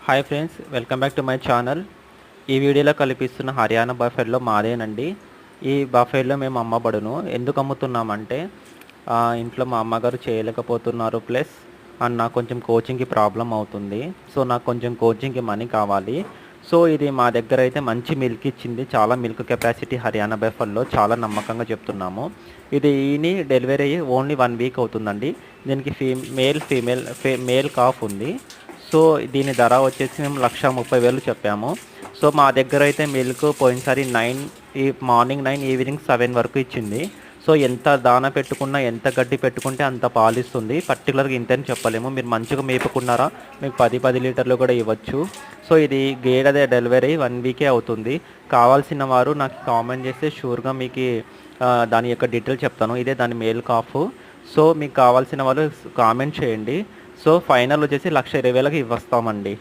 Hi friends, welcome back to my channel. ఈ వీడియోలో కనిపిస్తున్న హర్యానా బఫెలో మాదేనండి. ఈ బఫెలో మేము అమ్మబడును. ఎందుకు అమ్ముతున్నామంటే ఇంట్లో మా అమ్మగారు చేయలేకపోతున్నారు, ప్లస్ నాకు కొంచెం కోచింగ్కి ప్రాబ్లం అవుతుంది. సో నాకు కొంచెం కోచింగ్కి మనీ కావాలి. సో ఇది మా దగ్గర అయితే మంచి మిల్క్ ఇచ్చింది. చాలా మిల్క్ కెపాసిటీ హర్యానా బఫెలో, చాలా నమ్మకంగా చెప్తున్నాము. ఇది డెలివరీ అయ్యి ఓన్లీ 1 వీక్ అవుతుందండి. దీనికి మేల్ కాఫ్ ఉంది. సో దీని ధర వచ్చేసి మేము 1,30,000 చెప్పాము. సో మా దగ్గర అయితే మిల్క్ పోయినసారి మార్నింగ్ 9 ఈవినింగ్ 7 వరకు ఇచ్చింది. సో ఎంత దాన పెట్టుకున్నా, ఎంత గడ్డి పెట్టుకుంటే అంత పాలు ఇస్తుంది. పర్టికులర్గా ఇంతని చెప్పలేము. మీరు మంచిగా మేపుకున్నారా మీకు 10 లీటర్లు కూడా ఇవ్వచ్చు. సో ఇది గేదె డెలివరీ 1 వీకే అవుతుంది. కావాల్సిన వారు నాకు కామెంట్ చేస్తే షూర్గా మీకు దాని యొక్క డీటెయిల్ చెప్తాను. ఇదే దాని మేల్ కాఫ్. సో మీకు కావాల్సిన వాళ్ళు కామెంట్ చేయండి. సో ఫైనల్ వచ్చేసి 1,20,000కి ఇవ్వస్తామండి.